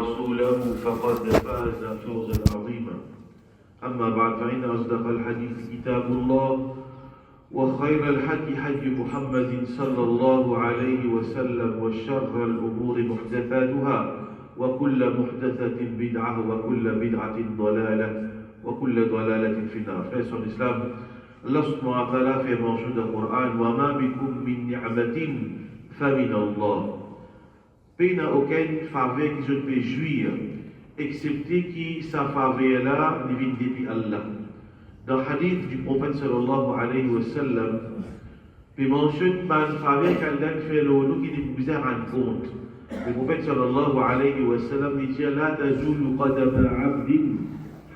ورسوله فقد فاز فوزا عظيما. أما بعد فإن أصدق الحديث كتاب الله وخير الحدي حدي محمد صلى الله عليه وسلم وشر الأمور محدثاتها وكل محدثة بدعة وكل بدعة ضلالة وكل ضلالة في النار. Frères en islam, Allah subhanahu wa ta'ala fait mention dans le Coran وَمَا بِكُم مِّن نِعْمَةٍ فَمِنَ اللَّهِ. Pays n'a aucune faveur qui se peut jouir, excepté qui sa faveur là, divine depuis Allah. Dans le hadith du prophète sallallahu alayhi wa sallam, il mentionne par une faveur qu'Allah fait l'eau qui nous besoin rendre compte. Le prophète sallallahu alayhi wa sallam dit La tazulu qadama abdin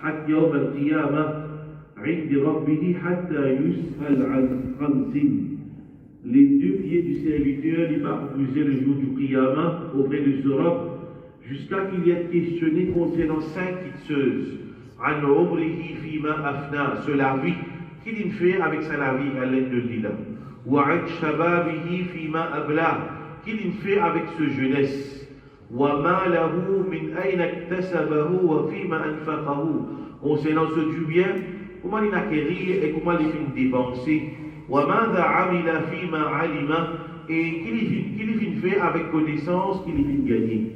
hatta yawm al-qiyamah عند ربه حتى يسأل عن خمس. Les deux pieds du serviteur, il va bouger le jour du Qiyamah auprès de Surah jusqu'à qu'il y ait questionné concernant 5 choses. An umrihi fima afna, sur la vie qu'il fait avec sa vie à l'aide de l'île. Wa an shababihi fima abla, qu'il fait avec sa jeunesse. Wa ma lahu min ayna iktasabahu wa fima anfaqahu, concernant ce du bien, comment il a acquéri et comment il fait dépenser. وَمَاذَا عَمِلَ فِيمَا عَلِمَ, et qu'il fait avec connaissance, qu'il fait gagner.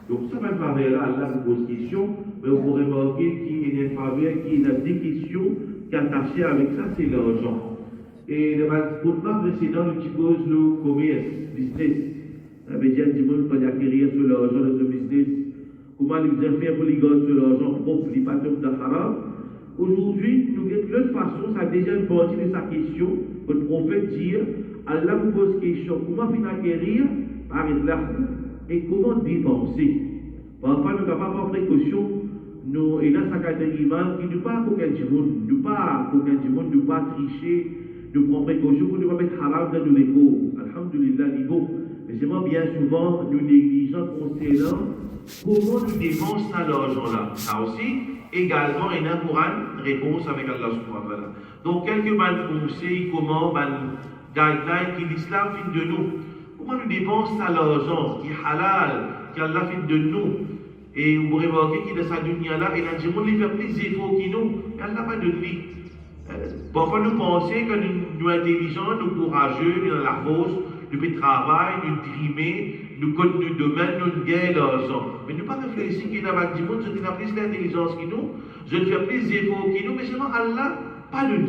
Donc, ça même faveur-là, Allah vous pose question, mais vous pourrez remarquer qu'il y a une faveur, qu'il y a des questions qui attachées avec ça, c'est l'argent. Et dans le pas précédent, nous pose le commerce, business. Ça veut dire du monde peut acquérir sur l'argent dans ce business. Comment il vous faire pour les gars sur l'argent propre, les patrons de haram. Aujourd'hui, nous de toute façon, ça a déjà une partie de sa question. Le prophète dit, Allah vous pose question, comment finir acquérir par là et comment dépenser. Parfois, nous n'avons pas prendre précaution, nous, et dans sa catégorie, qui ne pas aucun du monde, ne pas tricher, de prendre précaution pour ne pas mettre haram dans nos échos. Alhamdulillah, il bon. Mais c'est moi, bien souvent, nous négligeons concernant comment nous dépensons l'argent-là. Ça aussi, également, il y a une réponse avec Allah subhanahu wa ta'ala. Donc, quelques conseils, comment, guidelines qui l'islam fait de nous. Comment nous dépensons l'argent qui est halal, qui Allah fait de nous. Et vous remarquez qu'il est dans sa dunya là, et là, du monde, il fait plus d'efforts que nous, et Allah pas de lui. Parfois, nous pensons que nous sommes intelligents, nous courageux, nous dans la force, nous faisons travail, nous trimer, nous connaissons le domaine, nous gagnons l'argent. Mais nous ne pas réfléchir qu'il y a du monde, qui a plus d'intelligence que nous, je ne fais plus d'efforts que nous, mais seulement Allah, pas de nous.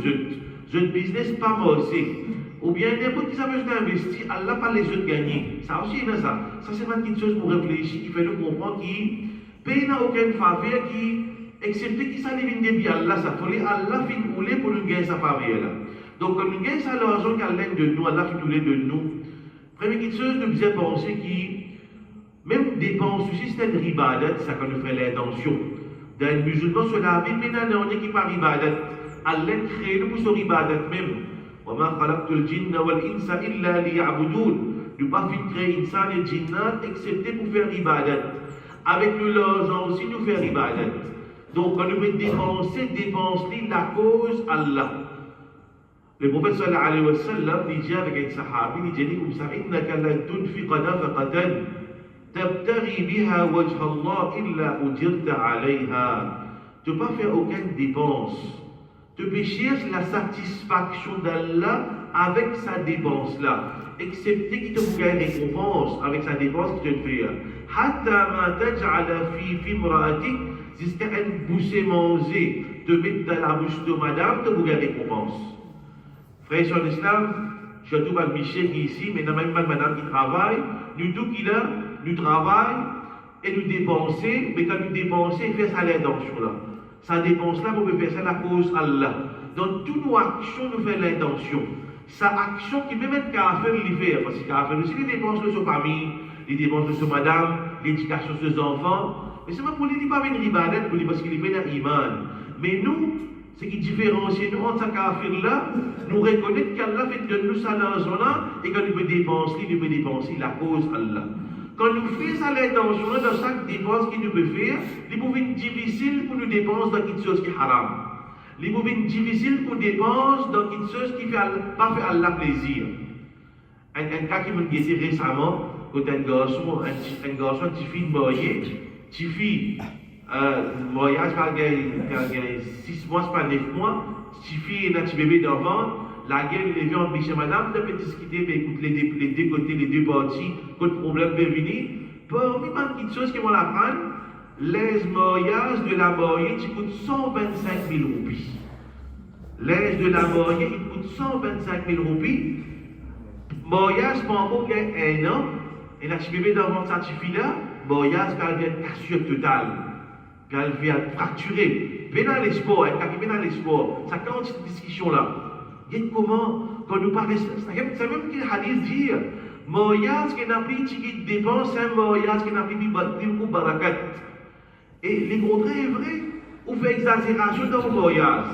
Je ne business pas morcé. Ou bien n'importe qui s'avère d'investir, Allah pas les autres gagner. Ça aussi, il y a ça. Ça, c'est pas une chose pour réfléchir, qui fait nous comprendre qu'il paye n'a aucune faveur, qui, excepté qu'il s'en est depuis Allah, ça faut Allah fait rouler pour nous gagner sa faveur là. Donc, quand nous gagnons ça, l'argent qu'Allah de nous, Allah fait rouler de nous. Première chose, nous devons penser que même dépense du système ribadat, ça quand nous fait l'intention. Dans le musulman, sur la vie, maintenant, on est qui par ribadat. Allah crée nous pour ce ribadat même. وَمَا خَلَقْتُ الْجِنَّ وَالْإِنسَ إِلَّا لِيَعْبُدُونَ. Nous pas créer insan et jinnat excepté pour faire ribadat. Avec nous l'argent aussi, nous faire ribadat. Donc, quand nous mettons dépenser la cause Allah. Le prophète sallallahu alayhi wa sallam dit avec un sahabi, il dit comme ça, إِنَّكَ لَن تُنْفِقَ نَفَقَةً تَبْتَغِي بِهَا وَجْهَ اللَّهِ إِلَّا أُجِرْتَ عَلَيْهَا. Tu ne peux pas faire aucune dépense. Tu peux chercher la satisfaction d'Allah avec sa dépense-là, excepté qu'il te faut une récompense avec sa dépense qu'il te fait. حَتَّى مَا تَجْعَلَ فِي مْرَأَتِكَ, jusqu'à une bouchée manger, te mettre dans la bouche de madame, tu peux une récompense. Frères sur l'islam, surtout pas Michel qui est ici, mais dans même pas madame qui travaille, nous tout qui là, nous travaillons et nous dépensons, mais quand nous dépensons, il fait ça l'intention là. Sa dépense là, vous pouvez faire ça la cause Allah. Dans toutes nos actions, nous faisons l'intention. Sa action qui peut mettre kafir, il fait, parce que kafir aussi, les dépenses de sa famille, les dépenses de sa madame, l'éducation de ses enfants. Mais c'est pas pour lui, il n'est pas une ribadet, parce qu'il est fait dans l'iman. Mais nous, ce qui différencie nous entre ces kafirs-là, nous reconnaissons qu'Allah fait de nous ça l'argent-là, et quand nous peut dépenser la cause Allah. Quand nous faisons l'intention dans chaque dépense qu'il nous peut faire, il peut être difficile pour nous dépenser dans quelque chose qui est haram. Il peut être difficile pour nous dépenser dans quelque chose qui ne fait pas faire Allah plaisir. Un cas qui m'a dit récemment, quand un garçon, une petite fille mariée, tu fais mariage par 6 mois, c'est pas 9 mois, tu fais un petit bébé d'enfant, la guerre, il est venu empêcher madame de discuter, mais écoute, les deux côtés, les deux parties, quand le problème peut venir. Parmi les petites choses qui vont l'apprendre, les mariages de la mariée, tu coûtes 125 000 roupies. L'âge de la mariée, il coûte 125 000 roupies. Mariage, pas encore un an, et la bébé d'enfant, ça suffit là, mariage, quand elle vient cassure totale, quand elle vient fracturer. Mais dans les sports, elle dans les sports, ça compte cette discussion-là. Et comment, quand nous parlons, c'est même que le hadith dit, mariage qui n'a pris qui dépense, un mariage qui n'a pris beaucoup barakat. Et les contraires est vrai, on fait exagération dans le mariage.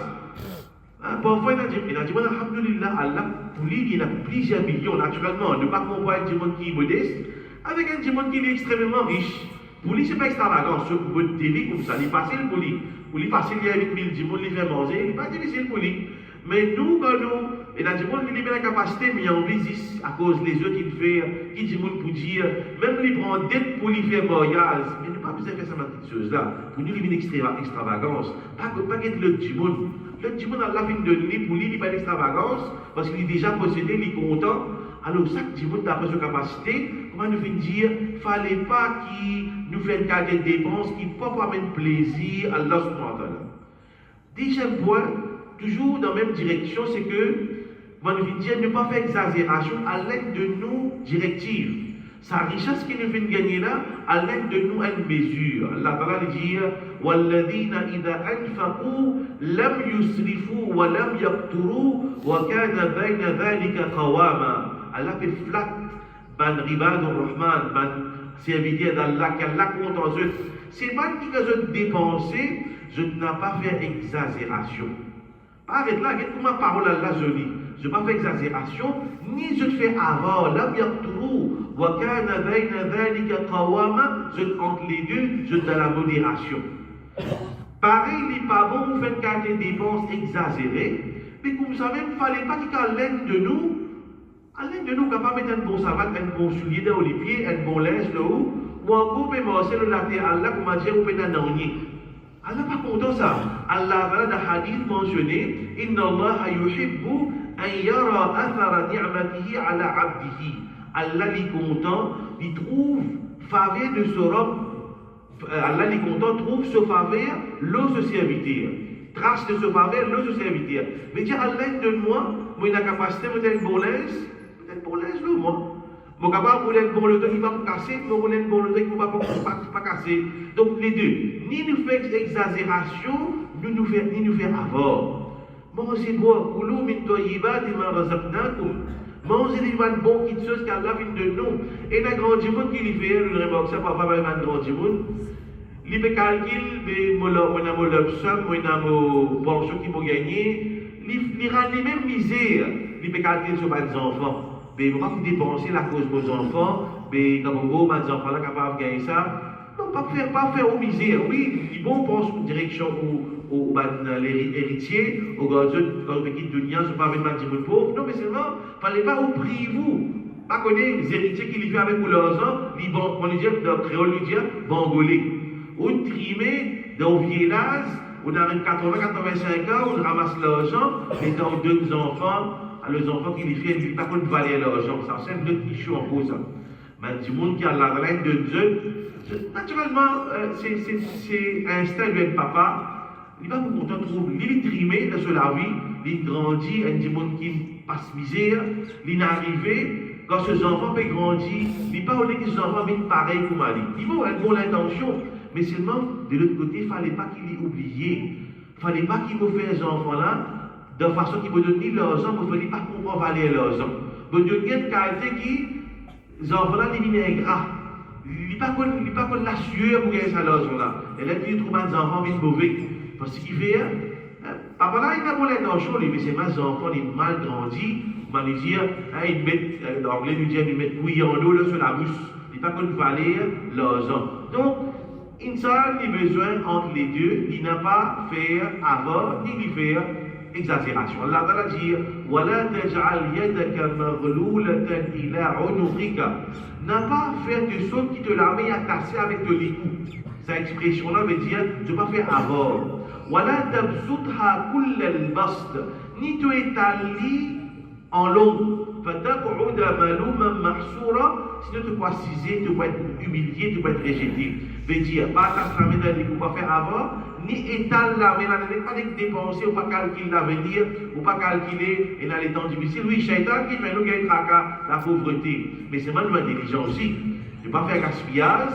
Parfois, il a dit, alhamdoulilah, Allah, pour lui, il a plusieurs millions, naturellement. Ne pas comparer un monde qui est modeste avec un monde qui est extrêmement riche. Pour lui, ce n'est pas extravagant, ce pour votre télé comme ça, il est facile pour lui. Pour lui, facile, il y a 8 000 dimons, il fait manger, il n'est pas difficile pour lui. Mais nous, quand nous, et dans le monde, il a la capacité, mais il en visite à cause des autres qu'il fait, qui dit pour dire, même il prend dette pour lui faire mariage. Mais il n'a pas besoin de faire ça, cette chose-là. Pour nous, il y a une extravagance. Pas être le dimon. Le dimon, Allah vient de lui, pour lui, il n'y a pas d'extravagance, parce qu'il est déjà possédé, il est content. Alors, ça, dimon, d'après sa capacité, comment nous fait dire, il ne fallait pas qu'il nous fasse des dépenses qui ne peuvent pas mettre plaisir à Allah subhanahu wa ta'ala. Deuxième point, toujours dans la même direction, c'est que, on veut dire, ne pas faire exagération à l'aide de nos directives. Sa richesse qui nous fait gagner là, à l'aide de nous, elle mesure. Allah Ta'ala dit, وَالَّذِينَ إِذَا أَنْفَقُوا لَمْ يُسْرِفُوا وَلَمْ يَقْتُرُوا وَكَانَ بَيْنَ ذَلِكَ قَوَامًا. Allah fait flat, ban ribad ar-Rahman, ban serviteur d'Allah, qu'Allah compte en eux. C'est pas qui que je dépenser, je n'ai pas fait exagération. Arrête là, regarde comment ma parole Allah jolie. Je ne vais pas faire exagération, ni je te fais avant, là, bien tout. Wakana bayna dhalika qawama, je entre les deux, je dans la modération. Pareil, il n'est pas bon, vous faites des dépenses exagérées, mais comme ça même, il ne fallait pas qu'il l'aide de nous. À l'aide de nous, capable de mettre un bon savate, un bon soulier dans les pieds, un bon linge là haut, ou encore, mais moi, c'est le latte Allah, comment dire, vous pouvez en nier. Allah pas content ça. Allah va dans le hadith mentionné, Inna Allah yuhibbu an yara athara ni'matihi ala abdihi. Allah est content, il trouve faveur de ce robe. Allah est content, trouve ce faveur, l'eau ce serviteur. Trace de ce faveur, l'eau ce serviteur. Mais dire Allah donne-moi, moi j'ai la capacité, moi j'ai une bon linge, moi. Mon capable pour être bon le temps qui va casser, mon pour être bon le temps qui ne va pas casser. Donc les deux, ni nous faire exagération, ni nous faire avoir. Mangez bois, koulou min toyibat et ma razaqnakum. Mangez des bonnes petites choses qu'Allah vient de nous. Et la grande monde qui lui fait, le remarque ça, papa va être grand monde. Il peut calculer, mais on a mon somme, on a mon pension qui m'a gagné. Il rend les mêmes misères. Il peut calculer sur mes enfants. Mais il ne va pas dépenser la cause de vos enfants, mais quand vous avez des enfants là capables de gagner ça, non, pas faire aux misères. Oui, ils vont penser en direction aux héritiers, aux gars qui dunya, ce n'est pas avec des gens pauvres. Non, mais seulement, il ne fallait pas au prix vous. Pas connaître les héritiers qui les font avec leurs enfants, on les dit, dans le créole, ils disent, bangolais. Ou trimé dans le village, on a 80-85 ans, on ramasse l'argent, et dans deux enfants, les enfants qui les font, ils ne pas qu'on valer l'argent. Ça, c'est un autre issue en cause. Mais du monde qui a la reine de Dieu, naturellement, c'est instinct de papa. Il va vous content de trouver. Il est trimé dans la vie, il grandit, il y a des gens qui passent misère, il est arrivé. Quand ces enfants peuvent grandir, il n'est pas que ces enfants viennent pareil comme Ali. Ils vont avoir une bonne intention, mais seulement de l'autre côté, il ne fallait pas qu'il ait oublié. Il ne fallait pas qu'il me fasse ces enfants-là de façon qu'il me donne l'argent, il ne fallait pas comprendre valer l'argent. Il me donne une qualité qui, les enfants-là, ils deviennent ingrats. Il n'est pas comme la sueur pour gagner ça l'argent-là. Et là, il trouve des enfants qui sont mauvais. Parce qu'il fait, papa là, il a bonne intention, mais c'est mes enfants, ils sont mal grandis. On va dire, ils mettent, en anglais, ils mettent couilles en eau sur la bouche. Il n'est pas comme valer l'argent. Donc, Insan a besoin entre les deux, il n'a pas fait avant, ni lui faire exagération. Allah Ta'ala dit, وَلَا تَجْعَلْ يَدَكَ مَغْلُولَةً إِلَىٰ عُنُقِكَ. N'a pas fait de choses qui te la met à tasser avec de l'écoute. Cette expression-là veut dire tu ne pas faire avoir. Voilà tabzoutha kull al-bast. Ni tu étalis en long. Sinon tu peux ciser, tu peux être humilié, tu peux être rejeté. Veut dire, pas ta ramène dans les coups, pas faire avant, ni étaler la main, pas dépenser, ou pas calculer l'avenir, ou pas calculer et dans les temps difficiles. Oui, Shaitan qui fait nous gagner la pauvreté. Mais c'est mal intelligent aussi. Ne pas faire gaspillage.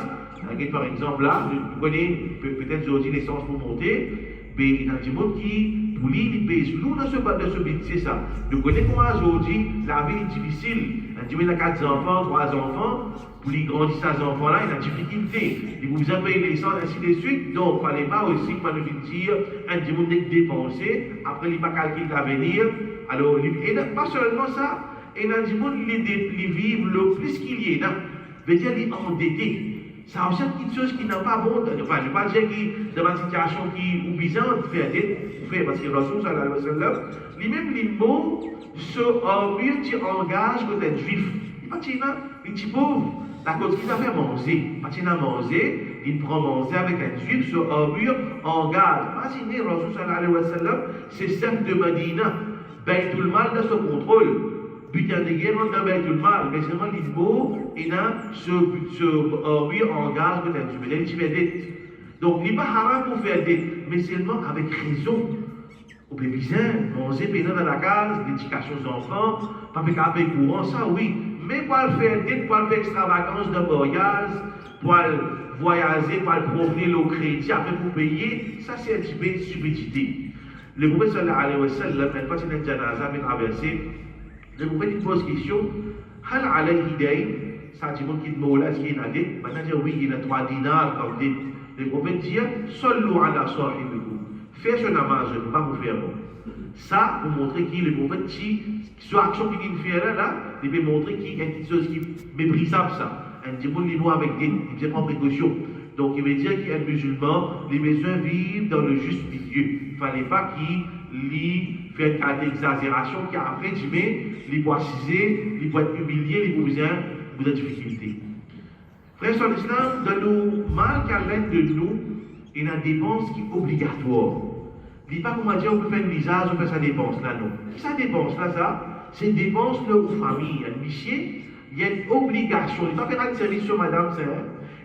Par exemple, là, vous connaissez peut-être aujourd'hui l'essence pour monter. Mais il y a des gens qui, pour lui, ils pèsent lourd dans ce but, c'est ça. Nous connaissons comment aujourd'hui, la vie est difficile. Il y a 4 enfants, 3 enfants, pour lui grandir ces enfants-là, il y a des difficultés. Il vous a payé l'essence, ainsi de suite. Donc, il ne fallait pas aussi, pas nous dire, un monde est dépensé, après il n'a pas calculé l'avenir. Alors, et pas seulement ça, et il y a des gens qui vivent le plus qu'il y ait, veut dire, il est endetté. Ça aussi une chose qui n'a pas bon. Enfin, je ne vais pas dire que dans une situation qui est bizarre, fait parce que Rasoul sallallahu alayhi wa sallam, lui-même, les mots se mieux tu engages que d'être juif. Il pas dire là, il est pauvre. La cause qu'il a fait manger, pas qu'il a mangé, il prend manger avec un juif, se mur engage. Imaginez Rasoul sallallahu alayhi wa sallam, c'est celle de Medina, tout le mal de ce contrôle. Butin de guerre dans le mal, mais seulement les mots, et là, ce engage que tu veux dire. Donc, il n'est pas haram pour faire dette, mais seulement avec raison. Au bien, manger pénal dans la case, l'éducation des enfants, pas payer courant, ça oui. Mais pour faire dette, pour faire extravagance de voyage, pour voyager, pour promener le crédit, après pour payer, ça c'est un petit peu de stupidité. Le prophète sallallahu alayhi wa sallam, une fois c'est un janaza, mais traversé, le prophète pose question, hal alayhi dayn, ça dit qu'il y a une est-ce qu'il y a une dette? Maintenant, dit oui, il y a 3 dinars comme dette. Le prophète dit, sallu ala sahibikum, faites ce namaz, je ne peux pas vous faire bon. Ça, pour montrer qu'il le prophète dit, sur l'action qu'il fait là, il peut montrer qu'il y a quelque chose qui est méprisable ça. Un démon il voit avec des, il vient prendre précaution. Donc il veut dire qu'un musulman, les besoins vivent dans le juste milieu. Il ne fallait pas qu'il fait une exagération qui après, tu mets, il doit ciser, il doit être humilié, il besoin de difficultés. Frère sur l'islam, dans le mal qu'à l'aide de nous, il y a une dépense qui est obligatoire. Il ne dit pas qu'on va dire on peut faire une visage, on fait sa dépense là, non. Sa dépense là, ça, c'est une dépense aux familles. Il y a une mission, il y a une obligation. Il ne va pas faire un service sur madame, c'est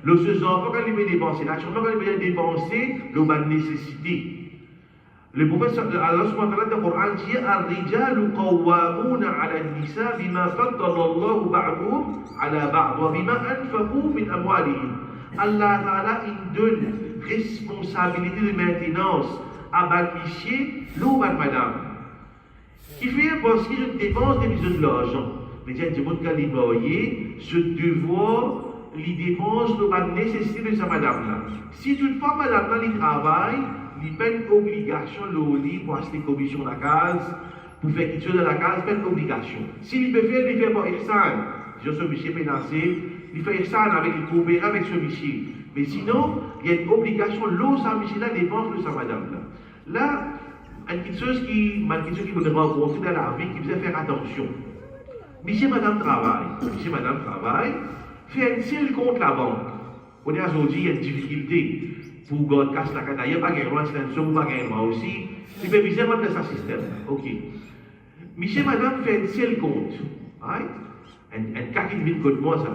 le ce enfant, quand il veut dépenser, l'action, quand il veut dépenser, il va nécessité. Le prophète Allah subhanahu wa ta'ala dans le Coran dit Ar-rijalu qawwamuna 'ala an-nisa bima faddala Allahu ba'dahum 'ala ba'd wa bima anfaqu min amwalihim. Allah Ta'ala il donne responsabilité de maintenance à Balmichier, l'eau à madame. Qui fait parce que je dépense des besoins de l'argent. Mais il y a des gens qui voyez ce devoir, les dépenses de la nécessité de sa madame là. Si toutefois madame là, il travaille, il fait une obligation de pour acheter une commission de la case, pour faire quelque chose de la case, il fait une obligation. S'il peut faire, il fait pour Ihsan. Je suis monsieur menacé, il fait Ihsan avec il coopère avec ce monsieur. Mais sinon, il y a une obligation, l'eau, sa monsieur là dépense de sa madame là. Là, une petite chose qui vous rencontrer dans la vie, qui vous a faire attention. Monsieur madame travaille, fait un seul compte la banque. On est aujourd'hui, il y a une difficulté. Pour God casse la carte, il n'y a pas de loi, c'est un pas de loi aussi. Il peut viser votre système. Ok. Monsieur madame fait un seul compte. Right? Un cas qui vient contre moi, ça.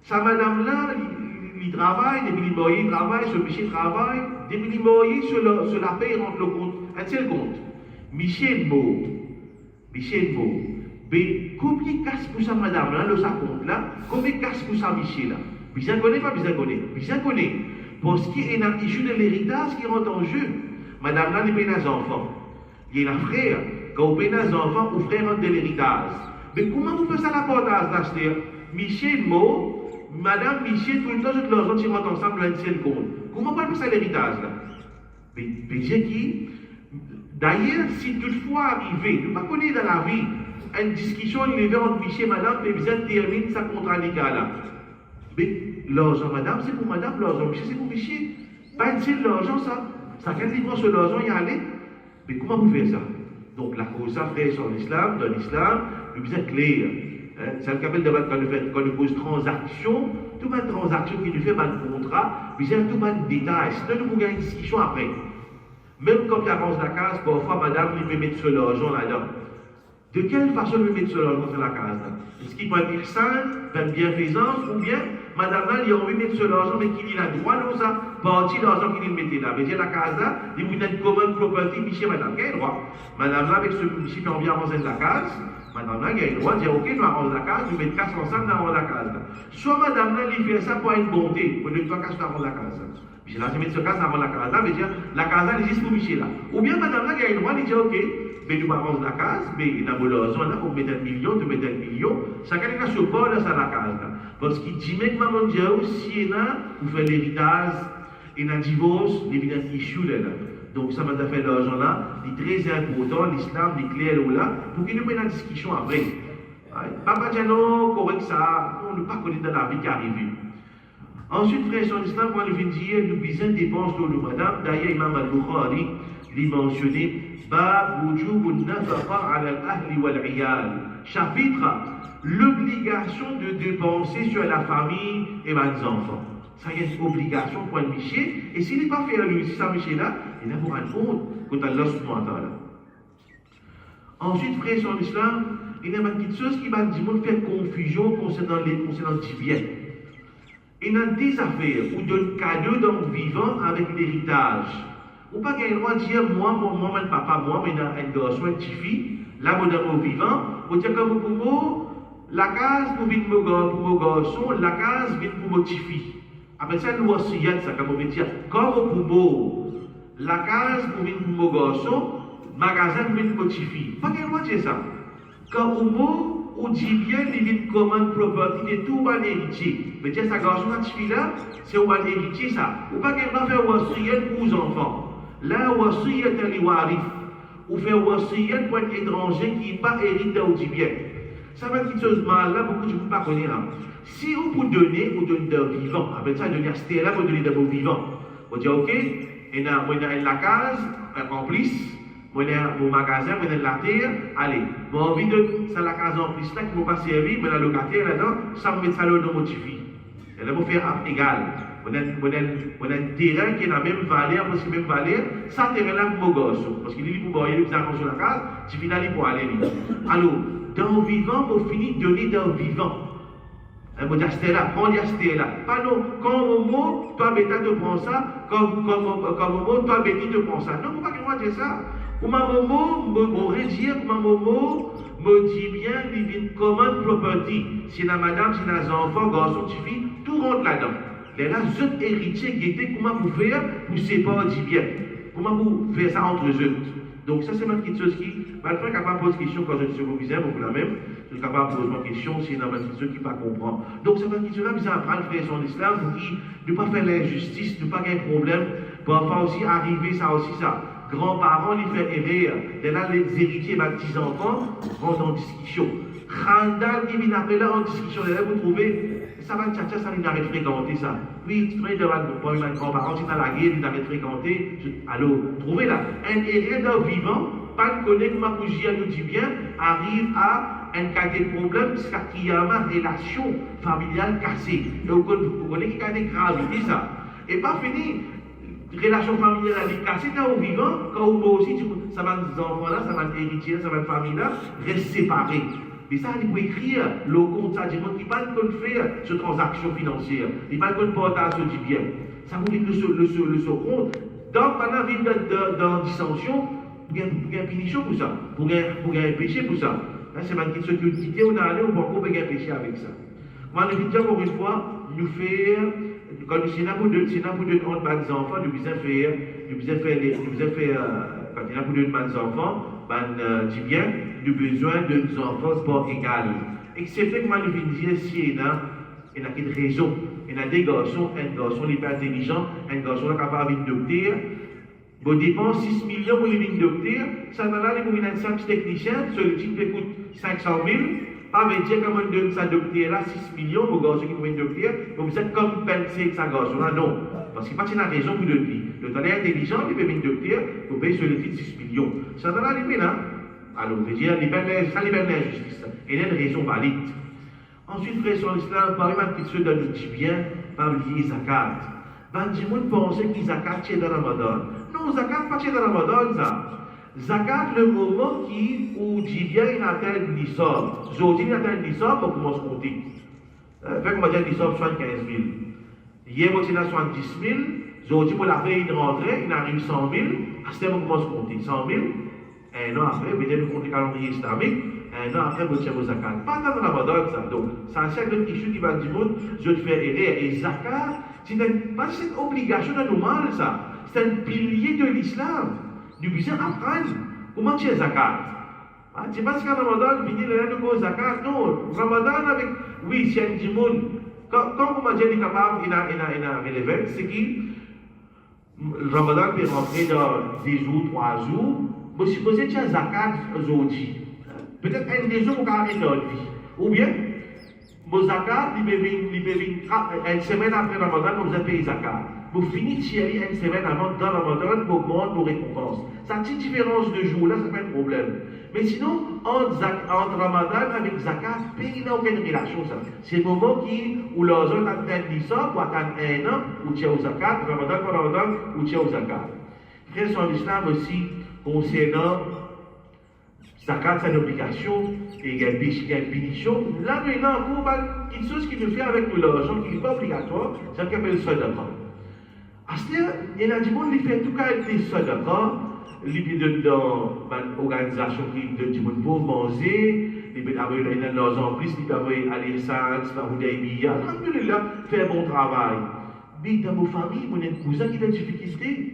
Sa madame là, il travaille, depuis il travaille, ce monsieur travaille, depuis il sur la paye, il rentre le compte. Un seul compte. Michel Mo. Mais combien casse pour sa madame là, le sa compte là, combien casse pour sa Michel là? Bien connaît, pas bien connaît. Parce qu'il y a un issue de l'héritage qui rentre en jeu. Madame là, il paye des enfants. Il y a un frère, quand vous payez des enfants, vous frère rentre de l'héritage. Mais comment vous faites ça l'apportage d'acheter? Michel Mo, Madame Michel, tout le temps, toute l'argent qui rentre ensemble dans un seul compte. Comment vous faites ça l'héritage là? Mais j'ai qui? D'ailleurs, si toutefois arrivé, nous ne connaissons pas dans la vie, une discussion élevée entre Michel et Madame, mais vous termine sa contrat légal là. Mais l'argent, madame, c'est pour madame, l'argent, monsieur, c'est pour monsieur. Pas une seule l'argent, ça. Ça, quand il prend sur l'argent, il y a allé. Mais comment vous faites ça? Donc, la cause, ça, frère, sur l'islam, dans l'islam, vous êtes clair. C'est le qu'appelle quand on pose transaction, tout une transaction qui nous fait un contrat, puis tout un détail. Sinon, nous avons une discussion après. Même quand il avance la case, parfois, madame, il peut mettre sur l'argent là-dedans. De quelle façon il peut mettre sur l'argent sur la case là? Est-ce qu'il peut être ihsan, d'une bienfaisance, ou bien, madame là, il a envie de mettre sur l'argent, mais qu'il a droit dans ça, partie de l'argent qu'il mettait là. Mais la case là, il vous donne common property, monsieur, madame, il a le droit. Madame là, avec ce monsieur qui a envie d'avancer de la case, madame là, il a le droit de dire, ok, nous avons la case, nous mettons 400 ensemble dans la case là. Soit madame là, il fait ça pour une bonté, pour ne pas cacher avant la case là. Puis là, je mets ce cas avant la case là, veut dire, la case là, il existe pour monsieur là. Ou bien madame là, il a le droit de dire, ok, mais nous avons la case, mais il y a besoin pour mettre 1 million, de mettre 1 million, ça quelqu'un se porte dans la case là. Parce qu'il dit, mais maman dit, si il y a, vous faites l'héritage, il y a un divorce, l'évidence issue là. Donc ça m'a fait l'argent là, c'est très important, l'islam, l'éclair là, pour qu'il nous mette en discussion après. Papa dit non, correct ça, on ne pas connaître dans la vie qui arrive. Ensuite, frère, sur l'islam, quand il vient dire, nous besoin de dépenses de nous, madame, d'ailleurs, Imam al-Bukhari, il mentionné, Bab wujub nafaqa ala al-ahli wal-iyal. Chapitre, l'obligation de dépenser sur la famille et les enfants. Ça y est une obligation pour un miché, et s'il n'est pas fait lui, si ça miché là, il a pour un compte quand Allah subhanahu wa ta'ala. Ensuite, frère, sur l'islam, il y a une petite chose qui va faire confusion concernant les biens. Il y a des affaires où donne cadeau dans le vivant avec l'héritage. Ou pas qu'il y ait le droit de dire, moi, mon papa, moi, mais un garçon, une petite fille, là, mon amour vivant, vous dire que vous, la case pour mon garçon, la case vient pour mon petite fille. Après ça, nous aussi, ça, comme on veut dire, comme pour la case pour mon garçon, magasin pour mon petite fille. Pas qu'il y ait le droit de dire ça. Quand au mot, on dit bien, il vient comme une propriété de tout un héritier. Mais dire, ça, garçon, la petite fille là, c'est un héritier, ça. Ou pas qu'il y ait le droit de faire pour les enfants. Là, wasiyat al-warif, ou fait wasiyat pour un étranger qui n'est pas hériteur du bien. Ça va être quelque chose de mal là, beaucoup de gens ne pas connaître. Si vous pouvez donner, vous donnez d'un vivant. Avec ça, donner à ce là, vous donnez d'un vivant. Vous dites, ok, il y a la case, un complice, il y a mon magasin, il y a la terre, allez, j'ai envie de ça la case en plus là qui ne m'a pas servi, mais la locataire là-dedans, ça me met ça là dans mon tifi. Et là, vous faire égal. On a un terrain qui a la même valeur, parce que même valeur, ça terrain-là pour mon gosse. Parce qu'il est pour gagner, il a sur la case, tu finis d'aller pour aller. Alors, dans le vivant, vous finissez de donner dans le vivant. Vous dites, c'est là, prends c'est là. Pas non, quand au mot, toi, bêta te prends ça, comme au mot, toi, bêti te prends ça. Non, il ne faut pas que moi dise ça. Pour ma momo, me rédire, pour ma momo, me dit bien, il vient common property. Si la madame, si les enfants, garçon, tu fille, tout rentre là-dedans. Les là, autres héritiers qui étaient, comment vous faire pour séparer du bien? Comment vous faire ça entre eux? Donc, ça, c'est ma petite chose qui, malgré capable de poser une question quand je suis au visage, vous la même, je suis capable de poser une question, c'est une petite chose qui ne pas comprendre. Donc, cette petite chose-là, vous apprendre à faire son islam pour ne pas faire l'injustice, ne pas avoir un problème, parfois aussi arriver, ça aussi, ça. Grands-parents, ils font erreur. Et là, les héritiers, les petits-enfants, rentrent en discussion. Randal qui vient après là en discussion, là, vous trouvez, ça va tchatcha, ça vient d'arrêter de fréquenter ça. Oui, tu connais devant mes grands-parents, si tu as la guerre, ils d'arrêter de fréquenter. Alors, trouvez là, un héros vivant, pas de connaître comment vous nous dit bien, arrive à un cas de problème, parce qu'il y a une relation familiale cassée. Et vous connaissez qu'il y a des gravités, ça. Et pas fini. Relation familiale avec cassée, dans au vivant, quand vous aussi, ça va des enfants là, ça va des héritiers, ça va des familles là, reste séparés. Mais ça, il faut écrire le compte, ça dit qu'il pas de faire cette transaction financière, il pas de portage du bien. Ça vous dit le compte. Donc, pendant vivre dans dissension, pour une punition pour ça, pour un péché pour ça. Là, c'est une question que quitter, on a allé, on va encore un péché avec ça. Moi, je dis encore une fois, nous faire. Quand nous sommes pour deux enfants, nous besoin faire, quand il y a pour deux enfants, dit bien, nous besoin de nos enfants pour égal. Excepté que moi, nous venons dire si il y a une raison. Il y a des garçons, un garçon n'est pas intelligent, un garçon est capable de docteur. Vous dépensez 6 millions pour les docteur, ça va là, pour un simple technicien, celui qui coûte 500 000. Pas veut dire qu'on donne sa docteur là 6 millions pour garçon qui prend docteur, vous êtes compensé sa garçon là, non. Parce qu'il n'y a pas de raison pour le dire. Le temps est intelligent, il peut une docteur, vous payez sur le titre 6 millions. Ça va là, là. Alors, vous veut dire, ça libère l'injustice. Et il y a une raison valide. Ensuite, frère sur l'islam, par exemple, qui se donne du bien, par oublier zakat. Ben, du monde pensait que zakat c'est dans Ramadan. Non, zakat pas c'est dans Ramadan, ça. Zakat, le moment où du bien il atteint le nisab. Aujourd'hui, il atteint le nisab, on commence à compter. Fait qu'on va dire le nisab 75 000. Hier, on a 70 000. Aujourd'hui, pour la faire une rentrée, il arrive 100 000. À ce moment, on commence à compter 100 000. Un an après, peut-être nous comptons le calendrier islamique. Un an après, vous tirez vos zakat. Pas dans le Ramadan, ça. Donc, ça, c'est une issue qui va du monde, je te fais errer. Et zakat, c'est une obligation normale, ça. C'est un pilier de l'islam. Nous besoin apprendre comment tu es zakat. Tu penses qu'en Ramadan, vous venez le go zakat? Non, Ramadan avec, oui, c'est un monde. Quand vous m'avez dit capable, il a relevé, c'est que le Ramadan peut rentrer dans 10 jours, 3 jours. Vous supposez que tu as zakat aujourd'hui. Peut-être un des jours, vous avez dans la vie. Ou bien, vos zakat, il peut venir une semaine après Ramadan, vous avez payé zakat. Vous finissez une semaine avant dans Ramadan, vous augmentez vos récompenses. Cette petite différence de jour là, ça pas un problème. Mais sinon, entre Ramadan avec zakat, il n'y a aucune relation. C'est le moment où l'argent atteint 10 ans, ou atteint 1 an, où tu es au zakat, Ramadan pour Ramadan, où tu es au zakat. Frère sur l'islam aussi, concernant zakat, c'est une obligation et il y a une punition. Là, maintenant, une chose qui nous fait avec l'argent qui n'est pas obligatoire, c'est ce qu'on appelle le sadaqa. Il y a du monde qui fait tout cas des sadaqa, il y a dans une organisation qui dit du monde pour manger, il y a des gens plus qui peuvent aller à l'essence, alhamdulillah, faire un bon travail. Mais dans vos familles, vous avez un cousin qui a des difficultés.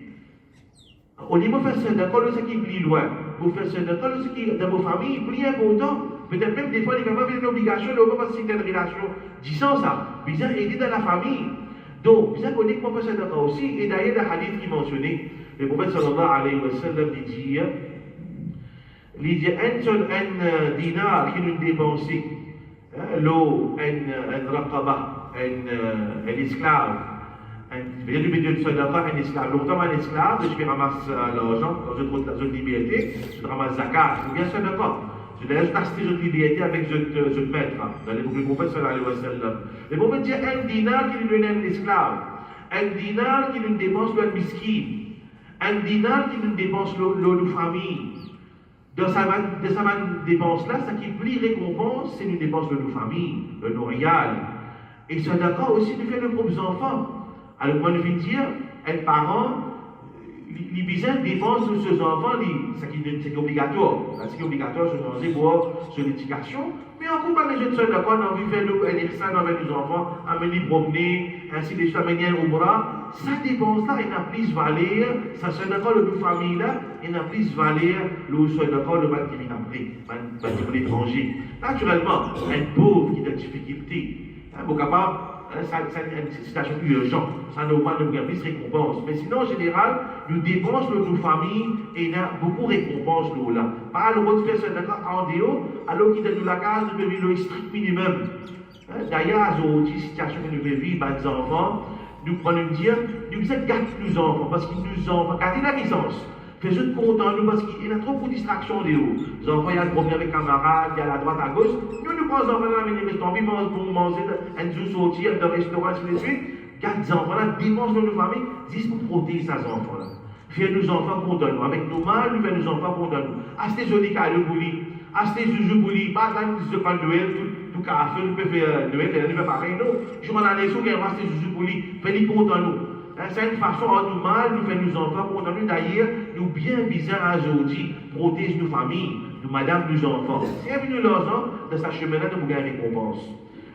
Au niveau de faire d'accord, ce qui est plus loin. Vous faites ça d'accord, ce qui est dans vos familles, plus important. Peut-être même des fois, il y a une obligation de pas passer une relation. Disons ça, vous avez aidé dans la famille. Donc, vous avez connu comment faire ça d'accord aussi. Et d'ailleurs, le hadith qui mentionnait, le prophète sallallahu alayhi wa sallam dit un dinar qui nous dépensait, l'eau, un raqaba, un esclave. Il y a du milieu de sadaqa, un esclave. Longtemps, un esclave, je ramasse l'argent, quand je trouve la zone de liberté, je ramasse zakat, ou bien sadaqa. Je vais acheter une liberté avec ce maître. Dans les prophètes sallallahu alayhi wa sallam. Le prophète dit un dinar qui lui donne un esclave, un dinar qui nous dépense le miskin, un dinar qui nous dépense la famille. Dans sa dépense-là, ce qui est plus récompense, c'est une dépense de nos familles, de nos réals. Et sadaqa aussi nous fait de propres enfants. Alors, moi, je veux dire, un parent, les besoins dépensent de ses enfants, c'est obligatoire. C'est obligatoire, c'est pour l'éducation. Mais en coup, pas les jeunes seuls, d'accord, on a envie de faire ça avec les enfants, amener promener, ainsi de suite, amener au bras. Ça dépense-là, il n'a plus valeur, ça se d'accord, le famille-là, il n'a plus valeur, le seul d'accord, le mal qui vient après, pour l'étranger. Naturellement, un pauvre qui a des difficultés, vous capable. C'est une situation urgente. Ça nous va nous plus récompense. Mais sinon, en général, nous dépensons de nos familles et il y a beaucoup de récompenses là. Pas le mot de faire ce d'accord en déo, alors qu'il est dans la case, nous devons le strict minimum. D'ailleurs, dans une situation que nous vivons, des enfants, nous prenons dire, nous devons garder nos enfants, parce qu'ils nous ont gardé la licence. Faisons content nous parce qu'il y a trop de distractions de haut. Les enfants, il y a le problème avec camarades, il y a la droite à gauche. Nous prenons les enfants dans les restaurants, ils mangent pour manger, un jour sortir dans le restaurant, ainsi de suite. Garde les enfants là, dépensent dans nos familles, juste pour protéger ces enfants là. Faire nos enfants contents nous. Avec nos mâles, nous faisons nos enfants contents nous. Acheter joli cadeau pour lui, acheter joujou pour lui, pas dans le pas Noël, tout café, nous pouvons faire Noël, nous pouvons pareil, non. Je m'en allais sur, on va acheter joujou pour lui, faire content nous. C'est une façon à nous mal, nous faisons nos enfants contents nous. D'ailleurs, nous bien bizarres aujourd'hui, protéger nos familles, nous madame, nos enfants. Si on vient l'argent, dans ce chemin-là, nous gagnons récompense.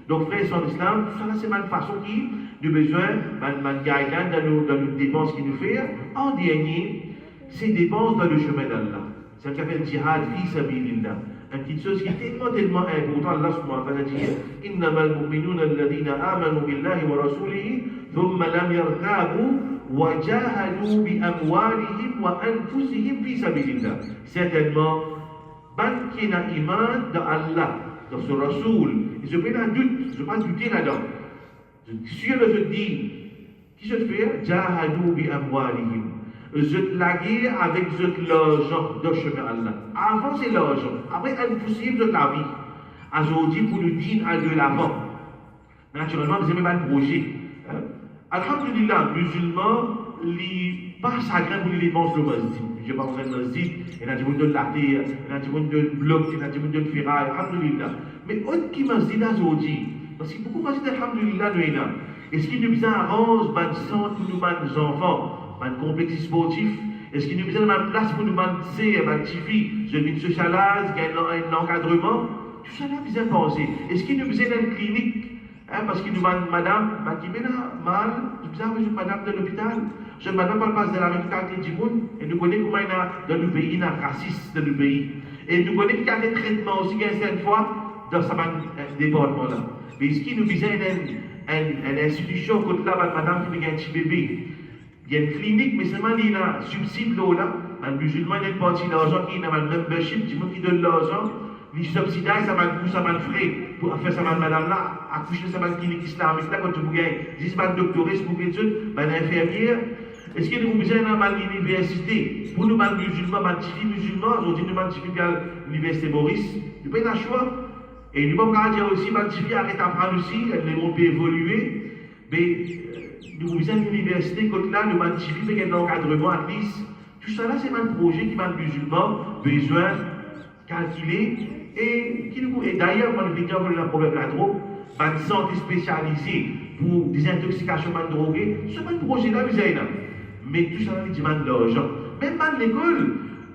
Donc, frères en islam, ça c'est une façon qui nous besoin, une guideline dans nos dépenses qu'il nous fait. En dernier, c'est dépenses dans le chemin d'Allah. C'est ce qu'on appelle jihad fi sabilillah. Une petite chose qui est tellement importante, Allah subhanahu wa ta'ala dit إنما المؤمنون الذين آمنوا بالله ورسوله ثم لم يرتابوا وجاهدوا بأموالهم وأنفسهم في سبيل الله. Certainement, ban qui n'a iman dans Allah, dans son Rasoul, ils ont pas de doute, ils n'ont pas douté là-dedans. Sur le je dis, qui se fait jahadou bi amwalihim. Je te laguer avec l'argent de chemin Allah. Avant c'est l'argent, après elle possible de la vie. aujourd'hui pour nous dire à de l'avant. Naturellement, vous n'avez pas de projet. Alhamdulillah, musulmans, les pas chagrin pour les dépenses de masjid. Je ne vais pas vous dire masjid, il y a des gens de la terre, il y a des gens de bloc, il y a des gens de ferraille, alhamdulillah. Mais autre qui masjid aujourd'hui, parce que beaucoup masjid, alhamdulillah, nous sommes là. Est-ce qu'il nous arrange de centre pour nos enfants, de complexe sportif? Est-ce qu'il nous besoin de place pour nous dire, petites filles, je vis socialise, un encadrement? Tout ça là, besoin de penser. Est-ce qu'il nous besoin d'une clinique? Parce qu'il nous demande madame, qui mène mal, nous avons une madame de l'hôpital. Je madame parle pas de la même qualité du monde, et nous connaissons comment il y a dans le pays, il y a raciste dans le pays. Et nous connaissons qu'il y a des traitements aussi, certaines fois, dans ce département-là. Mais est-ce qu'il nous besoin d'une institution, côté là, madame qui a un petit bébé? Il y a une clinique, mais seulement il y a un subside là. Un musulman, il y a une partie d'argent qui a un membership, du monde qui donne l'argent. Les subsidiaires, ça va coûter, ça va frais pour faire ça, madame là, accoucher ça, clinique islamique là, quand vous gagnez 10 doctoristes pour l'étude, infirmière. Est-ce qu'il y a besoin d'une l'université? Pour nous, musulmans, musulmans, aujourd'hui, nous, à l'université Maurice, nous n'avons pas le choix. Et nous, pouvons dire aussi, arrête d'apprendre aussi, les mondes peuvent évoluer. Mais nous avons besoin d'une université, quand là, nous, il y a un encadrement à l'IS. Tout ça là, c'est un projet qui, musulmans, besoin calculer. Et d'ailleurs, moi, je vais dire que le problème de la drogue, une santé spécialisée pour des intoxications de drogués, ce n'est pas un projet là, mais tout ça, il demande de l'argent. Même dans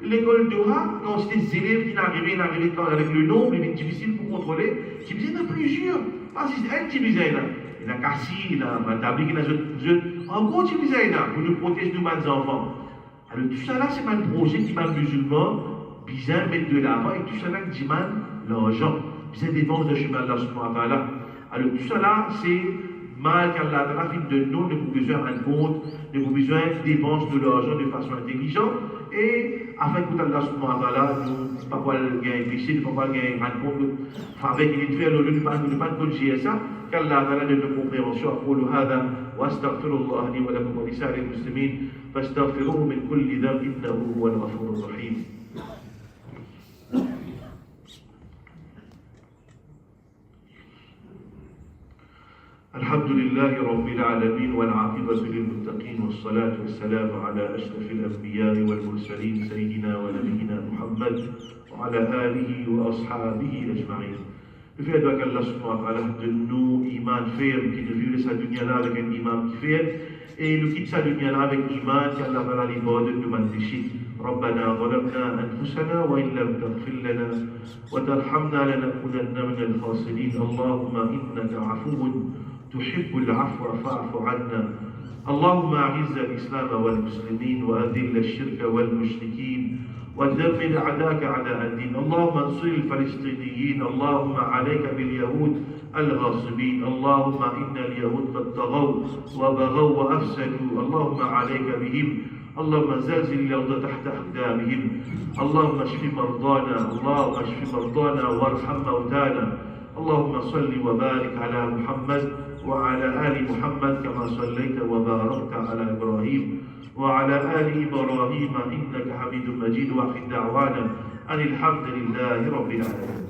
l'école de Ra, quand c'est des élèves qui n'arrivent avec le nombre, il est difficile pour contrôler, qui besoin de plusieurs. Parce que c'est un qui besoin là. Il a Cassi, il a Matabli, il a jeu. En gros, qui besoin là, pour nous protéger nos enfants. Alors, tout ça là, c'est pas un projet qui m'a musulman. Bien mettre de l'avant et tout cela qui demande l'argent. Bien dépense de chemin de Allah. Alors tout cela, c'est mal qu'Allah a de nous, ne pouvons besoin de rendre compte, ne pouvons besoin de dépenser de l'argent de façon intelligente et afin que Allah subhanahu wa ta'ala nous pas pas gagner péché, ne pas gagner rendre compte avec une faire le ne pas corriger ça qu'Allah ta'ala de nos compréhensions أقول هذا وأستغفر الله لي ولكم ولسائر المسلمين فاستغفروه من كل ذنب إنه هو الغفور الرحيم. الحمد لله رب العالمين والعاقبة للمتقين والصلاة والسلام على أشرف الأنبياء والمرسلين سيدنا ونبينا محمد وعلى آله وأصحابه أجمعين. Le fait qu'Allah subhanahu wa ta'ala donne nous iman ferme, qui nous vit sa dunya là avec un iman qui ferme, et nous quitte sa dunya là avec iman qu'Allah va la libérer de nos péchés. ربنا ظلمنا أنفسنا وإن لم تغفر لنا وترحمنا لنكونن من الخاسرين. اللهم إنك عفو تحب العفو فاعف عنا. اللهم أعز الإسلام والمسلمين وأذل الشرك والمشركين ودمر أعداءك أعداء الدين. اللهم انصر الفلسطينيين. اللهم عليك باليهود الغاصبين. اللهم إن اليهود قد طغوا وبغوا وأفسدوا. اللهم عليك بهم. اللهم زلزل الأرض تحت أقدامهم. اللهم اشف مرضانا. اللهم اشف مرضانا وارحم موتانا. اللهم صل وبارك على محمد وعلى آل محمد كما صليت وباركت على إبراهيم وعلى آل إبراهيم إنك حميد مجيد. وآخر دعوانا أن الحمد لله رب العالمين.